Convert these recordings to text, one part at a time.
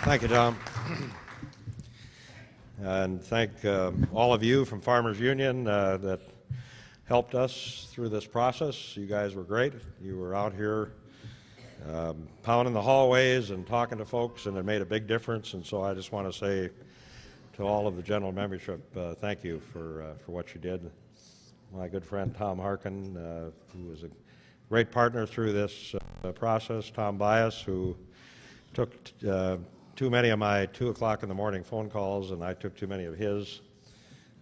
Thank you, Tom. And thank all of you from Farmers Union that helped us through this process. You guys were great. You were out here pounding the hallways and talking to folks, and it made a big difference. And so I just want to say to all of the general membership, thank you for what you did. My good friend Tom Harkin, who was a great partner through this process. Tom Bias, who took too many of my 2 o'clock in the morning phone calls, and I took too many of his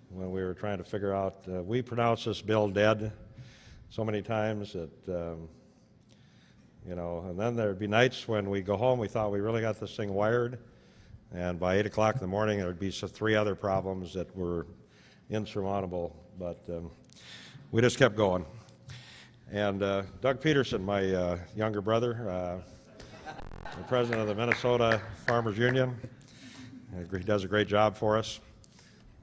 when we were trying to figure out. We pronounced this bill dead so many times that, and then there'd be nights when we go home, we thought we really got this thing wired, and by 8 o'clock in the morning there'd be 3 other problems that were insurmountable, but we just kept going. And Doug Peterson, my younger brother, the president of the Minnesota Farmers Union, he does a great job for us.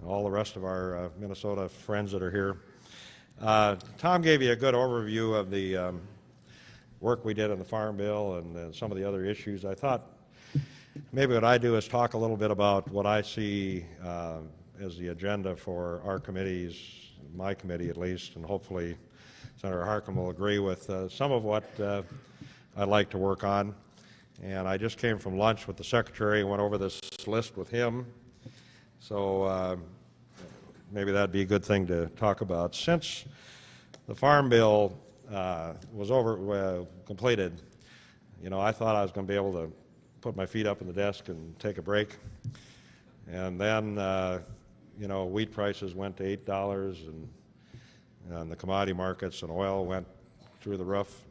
All the rest of our Minnesota friends that are here. Tom gave you a good overview of the work we did on the Farm Bill and some of the other issues. I thought maybe what I do is talk a little bit about what I see as the agenda for our committees, my committee at least, and hopefully Senator Harkin will agree with some of what I'd like to work on. And I just came from lunch with the Secretary and went over this list with him. So maybe that'd be a good thing to talk about. Since the Farm Bill was completed, I thought I was going to be able to put my feet up in the desk and take a break. And then, wheat prices went to $8, and the commodity markets and oil went through the roof.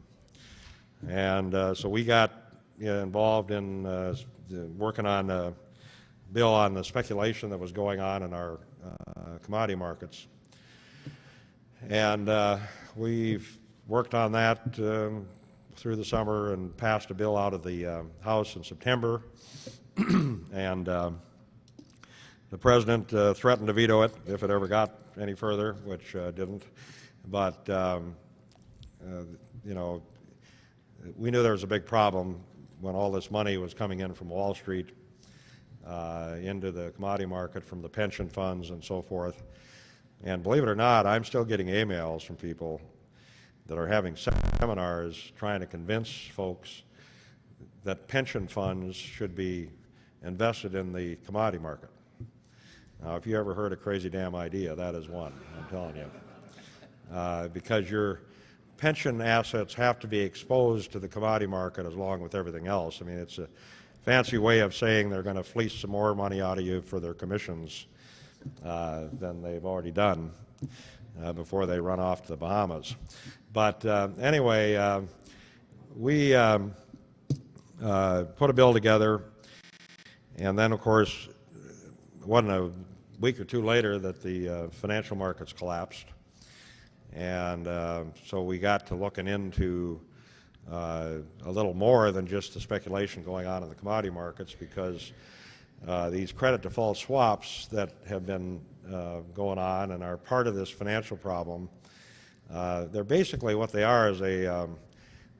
And so we got involved in working on a bill on the speculation that was going on in our commodity markets. And we've worked on that through the summer and passed a bill out of the House in September. And the President threatened to veto it if it ever got any further, which didn't. But, we knew there was a big problem when all this money was coming in from Wall Street into the commodity market from the pension funds and so forth. And believe it or not, I'm still getting emails from people that are having seminars trying to convince folks that pension funds should be invested in the commodity market. Now, if you ever heard a crazy damn idea, that is one, I'm telling you. Because your pension assets have to be exposed to the commodity market along with everything else. I mean, it's a fancy way of saying they're going to fleece some more money out of you for their commissions than they've already done before they run off to the Bahamas. But anyway, we put a bill together, and then, of course, it wasn't a week or two later that the financial markets collapsed. And so we got to looking into a little more than just the speculation going on in the commodity markets, because these credit default swaps that have been going on and are part of this financial problem, they're basically what they are is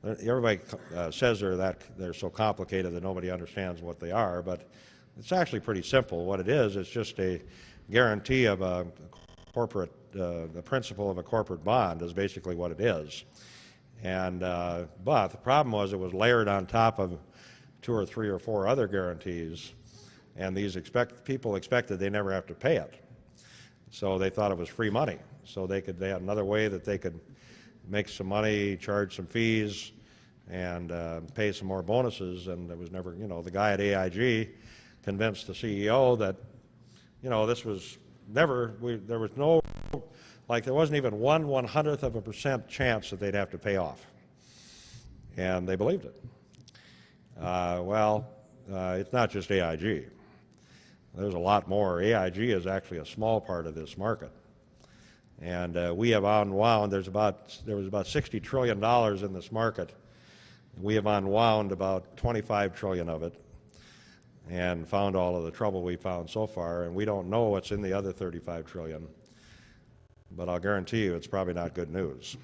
everybody says they're so complicated that nobody understands what they are, but it's actually pretty simple. What it is, it's just a guarantee of a corporate, the principle of a corporate bond is basically what it is. And but the problem was it was layered on top of 2 or 3 or 4 other guarantees, and these people expected they never have to pay it. So they thought it was free money. So they had another way that they could make some money, charge some fees, and pay some more bonuses. And it was never, the guy at AIG convinced the CEO that, this was never, there was no, there wasn't even 1/100% chance that they'd have to pay off. And they believed it. It's not just AIG. There's a lot more. AIG is actually a small part of this market. And we have unwound, there was about $60 trillion in this market. We have unwound about 25 trillion of it and found all of the trouble we found so far, and we don't know what's in the other 35 trillion, but I'll guarantee you it's probably not good news,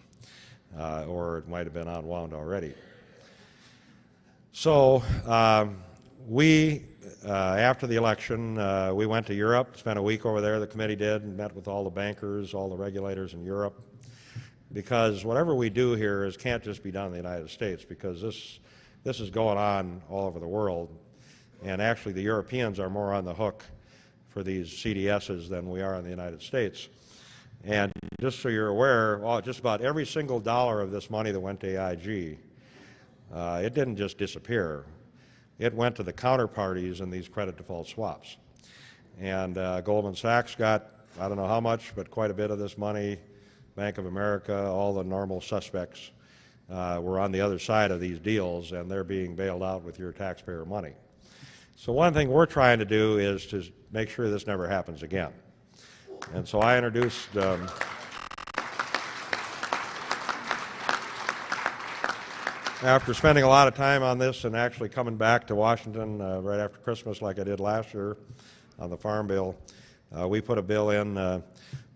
or it might have been unwound already. So After the election, we went to Europe, spent a week over there, the committee did, and met with all the bankers, all the regulators in Europe, because whatever we do here can't just be done in the United States, because this is going on all over the world, and actually the Europeans are more on the hook for these CDSs than we are in the United States. And just so you're aware, just about every single dollar of this money that went to AIG, it didn't just disappear. It went to the counterparties in these credit default swaps. And Goldman Sachs got, I don't know how much, but quite a bit of this money. Bank of America, all the normal suspects were on the other side of these deals, and they're being bailed out with your taxpayer money. So one thing we're trying to do is to make sure this never happens again. And so I introduced after spending a lot of time on this and actually coming back to Washington right after Christmas like I did last year on the Farm Bill, we put a bill in that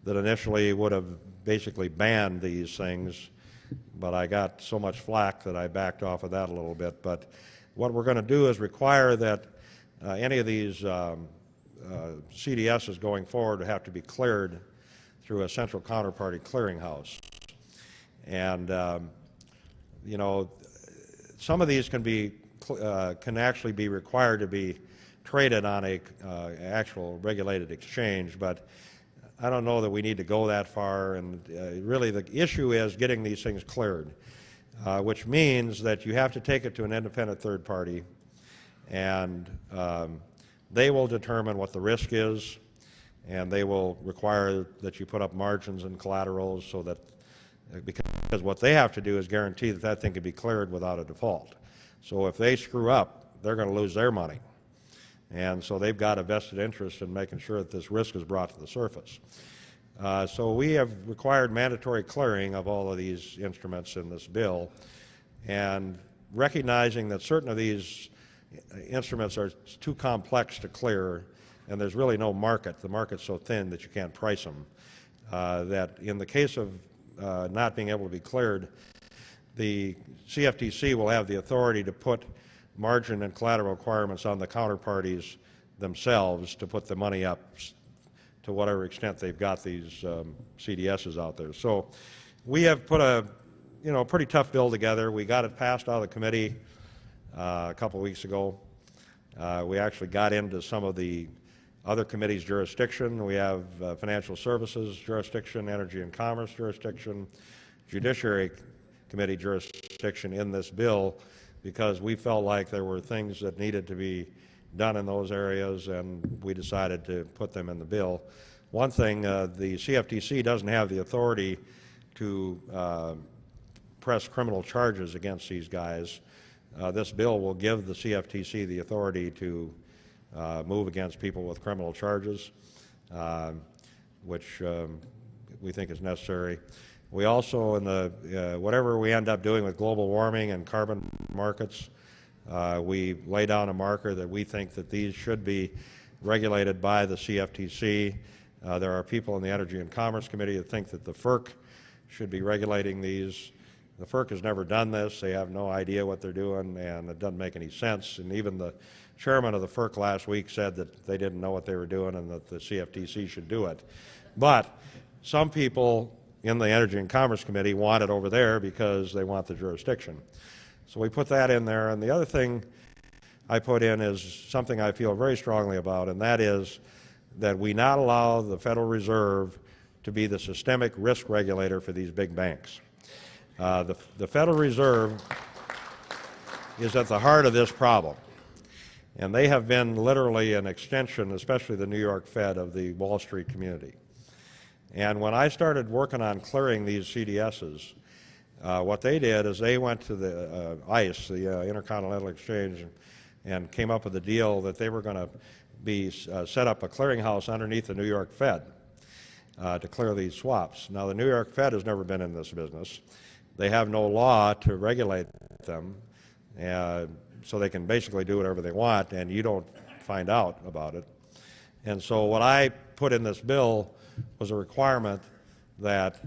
initially would have basically banned these things, but I got so much flack that I backed off of that a little bit. But what we're going to do is require that any of these CDSs going forward have to be cleared through a central counterparty clearinghouse. And you know, some of these can actually be required to be traded on a actual regulated exchange, but I don't know that we need to go that far. And really the issue is getting these things cleared, which means that you have to take it to an independent third party, and they will determine what the risk is, and they will require that you put up margins and collaterals so that, because what they have to do is guarantee that that thing can be cleared without a default. So if they screw up, they're going to lose their money. And so they've got a vested interest in making sure that this risk is brought to the surface. So we have required mandatory clearing of all of these instruments in this bill, and recognizing that certain of these instruments are too complex to clear, and there's really no market. The market's so thin that you can't price them. That in the case of not being able to be cleared, the CFTC will have the authority to put margin and collateral requirements on the counterparties themselves to put the money up to whatever extent they've got these CDSs out there. So we have put a pretty tough bill together. We got it passed out of the committee a couple weeks ago. We actually got into some of the other committees' jurisdiction. We have Financial Services jurisdiction, Energy and Commerce jurisdiction, Judiciary Committee jurisdiction in this bill, because we felt like there were things that needed to be done in those areas, and we decided to put them in the bill. One thing, the CFTC doesn't have the authority to press criminal charges against these guys. This bill will give the CFTC the authority to move against people with criminal charges, which we think is necessary. We also, in the whatever we end up doing with global warming and carbon markets, we lay down a marker that we think that these should be regulated by the CFTC. There are people in the Energy and Commerce Committee that think that the FERC should be regulating these. The FERC has never done this. They have no idea what they're doing, and it doesn't make any sense. And even the chairman of the FERC last week said that they didn't know what they were doing and that the CFTC should do it. But some people in the Energy and Commerce Committee want it over there because they want the jurisdiction. So we put that in there. And the other thing I put in is something I feel very strongly about, and that is that we not allow the Federal Reserve to be the systemic risk regulator for these big banks. The Federal Reserve is at the heart of this problem, and they have been literally an extension, especially the New York Fed, of the Wall Street community. And when I started working on clearing these CDSs, what they did is they went to the ICE, the Intercontinental Exchange, and came up with a deal that they were going to be set up a clearinghouse underneath the New York Fed to clear these swaps. Now, the New York Fed has never been in this business. They have no law to regulate them, so they can basically do whatever they want, and you don't find out about it. And so what I put in this bill was a requirement that